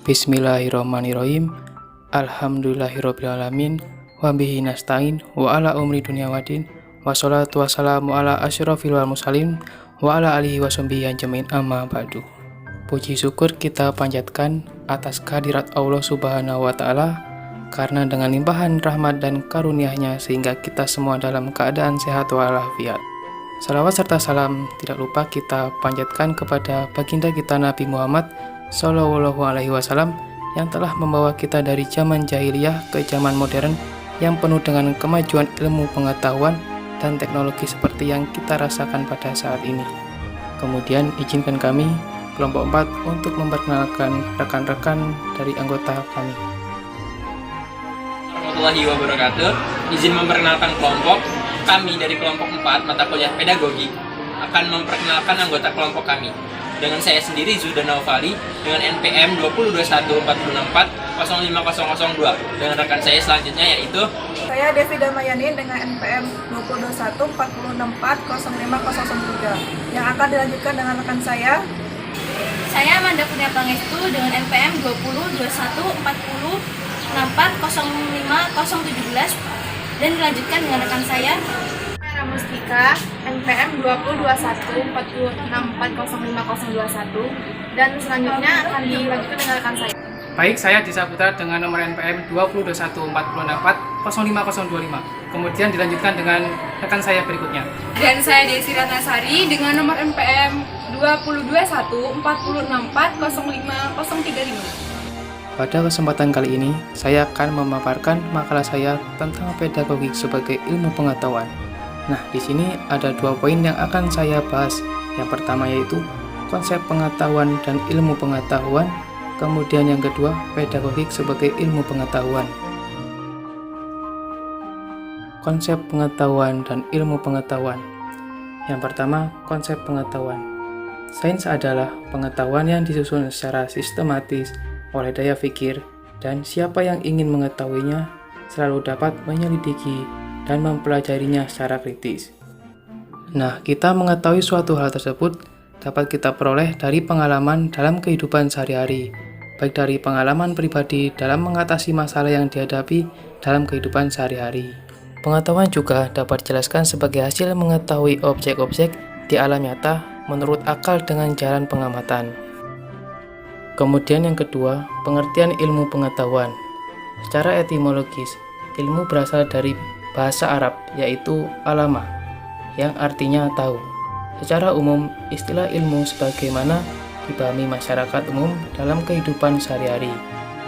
Bismillahirrahmanirrahim. Alhamdulillahirrabbilalamin. Wabihi nasta'in wa ala umri dunia wadin. Wassalatu wassalamu ala asyrafil wal mursalin wa ala alihi wa sahbihi ajmain amma ba'du. Puji syukur kita panjatkan atas kehadirat Allah Subhanahu wa Ta'ala, karena dengan limpahan rahmat dan karunia-Nya sehingga kita semua dalam keadaan sehat walafiat. Salawat serta salam tidak lupa kita panjatkan kepada baginda kita Nabi Muhammad Sallallahu Alaihi Wasallam yang telah membawa kita dari zaman jahiliyah ke zaman modern yang penuh dengan kemajuan ilmu pengetahuan dan teknologi seperti yang kita rasakan pada saat ini. Kemudian izinkan kami kelompok 4 untuk memperkenalkan rekan-rekan dari anggota kami. Warahmatullahi wabarakatuh. Izin memperkenalkan kelompok kami dari kelompok 4 mata kuliah pedagogi akan memperkenalkan anggota kelompok kami. Dengan saya sendiri Zudan Naufali dengan NPM 2021464050002. Dengan rekan saya selanjutnya yaitu saya Devi Damayani dengan NPM 20214640503 yang akan dilanjutkan dengan rekan saya. Saya Amanda Punya Pangestu dengan NPM 2021440640517 dan dilanjutkan dengan rekan saya Mustika NPM 2021446405021 dan selanjutnya akan dilanjutkan dengan rekan saya. Baik, saya Disa Putra dengan nomor NPM 2021464050025. Kemudian dilanjutkan dengan rekan saya berikutnya. Dan saya Desi Ratnasari dengan nomor NPM 2021446405035. Pada kesempatan kali ini, saya akan memaparkan makalah saya tentang pedagogi sebagai ilmu pengetahuan. Nah, di sini ada 2 poin yang akan saya bahas. Yang pertama yaitu konsep pengetahuan dan ilmu pengetahuan. Kemudian yang kedua, pedagogik sebagai ilmu pengetahuan. Konsep pengetahuan dan ilmu pengetahuan. Yang pertama, konsep pengetahuan. Sains adalah pengetahuan yang disusun secara sistematis oleh daya pikir, dan siapa yang ingin mengetahuinya selalu dapat menyelidiki dan mempelajarinya secara kritis. Nah, kita mengetahui suatu hal tersebut dapat kita peroleh dari pengalaman dalam kehidupan sehari-hari, baik dari pengalaman pribadi dalam mengatasi masalah yang dihadapi dalam kehidupan sehari-hari. Pengetahuan juga dapat dijelaskan sebagai hasil mengetahui objek-objek di alam nyata menurut akal dengan jalan pengamatan. Kemudian yang kedua, pengertian ilmu pengetahuan. Secara etimologis, ilmu berasal dari bahasa Arab yaitu alama, yang artinya tahu. Secara umum, istilah ilmu sebagaimana dipahami masyarakat umum dalam kehidupan sehari-hari.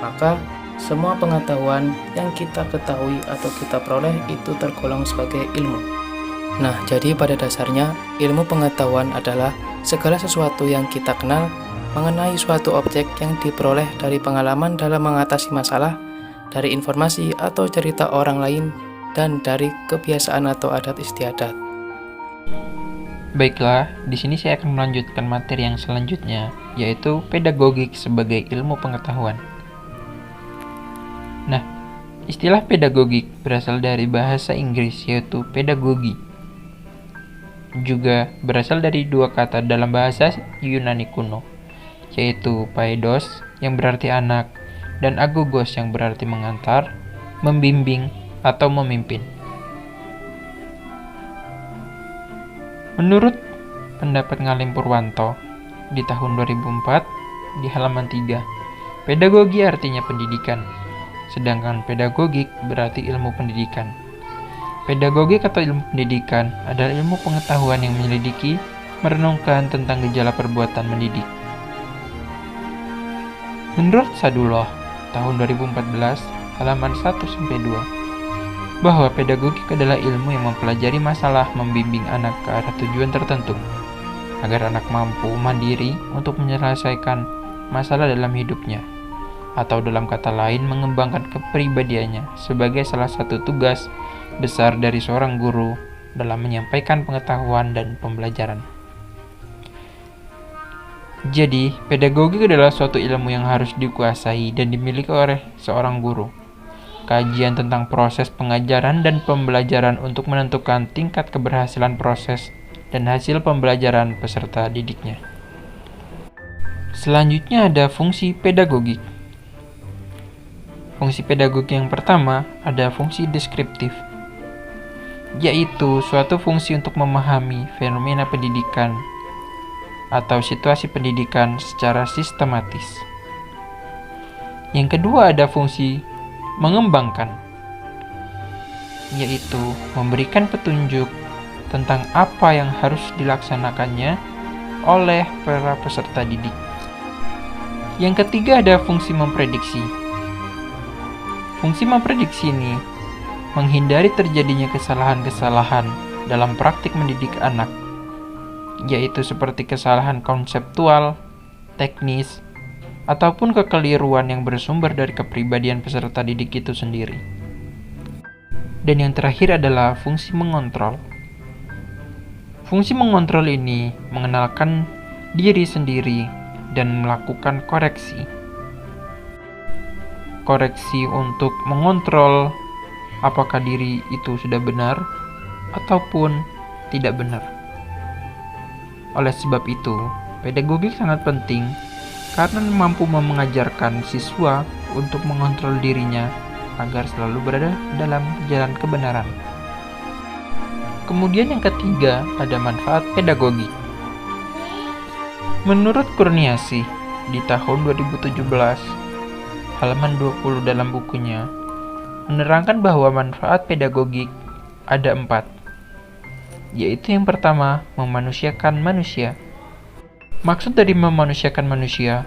Maka, semua pengetahuan yang kita ketahui atau kita peroleh itu tergolong sebagai ilmu. Nah, jadi pada dasarnya, ilmu pengetahuan adalah segala sesuatu yang kita kenal mengenai suatu objek yang diperoleh dari pengalaman dalam mengatasi masalah, dari informasi atau cerita orang lain, dan dari kebiasaan atau adat istiadat. Baiklah, di sini saya akan melanjutkan materi yang selanjutnya, yaitu pedagogik sebagai ilmu pengetahuan. Nah, istilah pedagogik berasal dari bahasa Inggris yaitu pedagogi. Juga berasal dari 2 kata dalam bahasa Yunani kuno, yaitu paidos yang berarti anak dan agogos yang berarti mengantar, membimbing, atau memimpin. Menurut pendapat Ngalim Purwanto di tahun 2004 di halaman 3, pedagogi artinya pendidikan, sedangkan pedagogik berarti ilmu pendidikan. Pedagogik atau ilmu pendidikan adalah ilmu pengetahuan yang menyelidiki, merenungkan tentang gejala perbuatan mendidik. Menurut Sadullah tahun 2014 halaman 1-2, bahwa pedagogik adalah ilmu yang mempelajari masalah membimbing anak ke arah tujuan tertentu, agar anak mampu mandiri untuk menyelesaikan masalah dalam hidupnya, atau dalam kata lain mengembangkan kepribadiannya sebagai salah satu tugas besar dari seorang guru dalam menyampaikan pengetahuan dan pembelajaran. Jadi, pedagogik adalah suatu ilmu yang harus dikuasai dan dimiliki oleh seorang guru. Kajian tentang proses pengajaran dan pembelajaran untuk menentukan tingkat keberhasilan proses dan hasil pembelajaran peserta didiknya. Selanjutnya ada fungsi pedagogik. Fungsi pedagogi yang pertama ada fungsi deskriptif, yaitu suatu fungsi untuk memahami fenomena pendidikan atau situasi pendidikan secara sistematis. Yang kedua ada fungsi mengembangkan, yaitu memberikan petunjuk tentang apa yang harus dilaksanakannya oleh para peserta didik. Yang ketiga ada fungsi memprediksi. Fungsi memprediksi ini menghindari terjadinya kesalahan-kesalahan dalam praktik mendidik anak, yaitu seperti kesalahan konseptual, teknis, ataupun kekeliruan yang bersumber dari kepribadian peserta didik itu sendiri. Dan yang terakhir adalah fungsi mengontrol. Fungsi mengontrol ini mengenalkan diri sendiri dan melakukan koreksi. Koreksi untuk mengontrol apakah diri itu sudah benar ataupun tidak benar. Oleh sebab itu, pedagogik sangat penting karena mampu mengajarkan siswa untuk mengontrol dirinya agar selalu berada dalam jalan kebenaran. Kemudian yang ketiga ada manfaat pedagogi. Menurut Kurniasih di tahun 2017, halaman 20 dalam bukunya, menerangkan bahwa manfaat pedagogik ada 4, yaitu yang pertama, memanusiakan manusia. Maksud dari memanusiakan manusia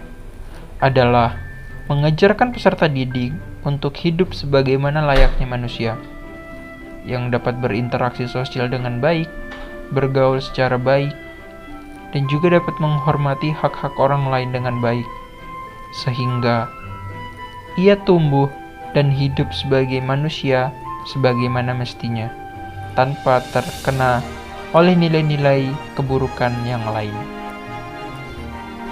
adalah mengajarkan peserta didik untuk hidup sebagaimana layaknya manusia, yang dapat berinteraksi sosial dengan baik, bergaul secara baik, dan juga dapat menghormati hak-hak orang lain dengan baik, sehingga ia tumbuh dan hidup sebagai manusia sebagaimana mestinya, tanpa terkena oleh nilai-nilai keburukan yang lain.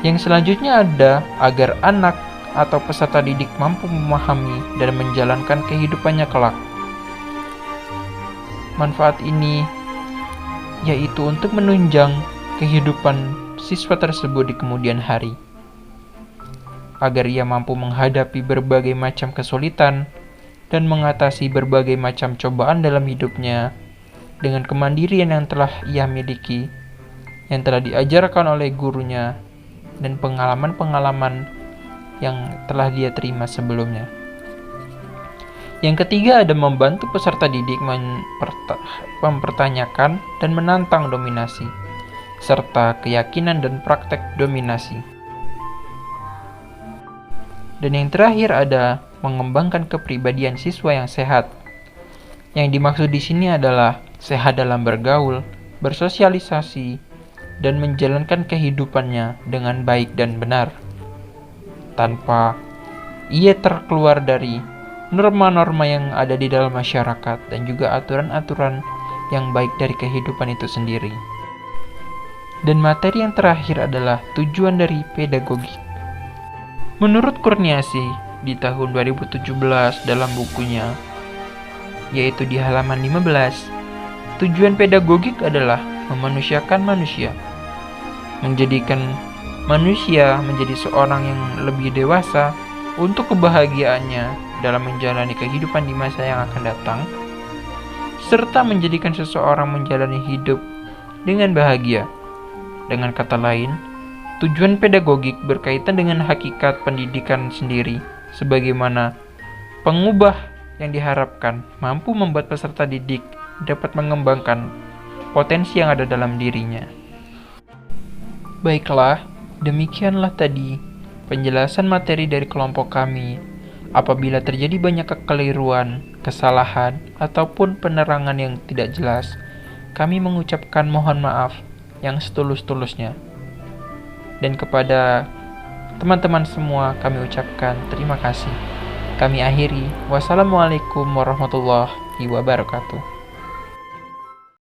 Yang selanjutnya ada agar anak atau peserta didik mampu memahami dan menjalankan kehidupannya kelak. Manfaat ini yaitu untuk menunjang kehidupan siswa tersebut di kemudian hari, agar ia mampu menghadapi berbagai macam kesulitan dan mengatasi berbagai macam cobaan dalam hidupnya dengan kemandirian yang telah ia miliki, yang telah diajarkan oleh gurunya, dan pengalaman-pengalaman yang telah dia terima sebelumnya. Yang ketiga ada membantu peserta didik mempertanyakan dan menantang dominasi, serta keyakinan dan praktek dominasi. Dan yang terakhir ada mengembangkan kepribadian siswa yang sehat. Yang dimaksud di sini adalah sehat dalam bergaul, bersosialisasi, dan menjalankan kehidupannya dengan baik dan benar, tanpa ia terkeluar dari norma-norma yang ada di dalam masyarakat dan juga aturan-aturan yang baik dari kehidupan itu sendiri. Dan materi yang terakhir adalah tujuan dari pedagogi. Menurut Kurniasih di tahun 2017 dalam bukunya, yaitu di halaman 15, tujuan pedagogik adalah memanusiakan manusia, menjadikan manusia menjadi seorang yang lebih dewasa untuk kebahagiaannya dalam menjalani kehidupan di masa yang akan datang, serta menjadikan seseorang menjalani hidup dengan bahagia. Dengan kata lain, tujuan pedagogik berkaitan dengan hakikat pendidikan sendiri, sebagaimana pengubah yang diharapkan mampu membuat peserta didik dapat mengembangkan potensi yang ada dalam dirinya. Baiklah, demikianlah tadi penjelasan materi dari kelompok kami. Apabila terjadi banyak kekeliruan, kesalahan, ataupun penerangan yang tidak jelas, kami mengucapkan mohon maaf yang setulus-tulusnya. Dan kepada teman-teman semua kami ucapkan terima kasih. Kami akhiri. Wassalamualaikum warahmatullahi wabarakatuh.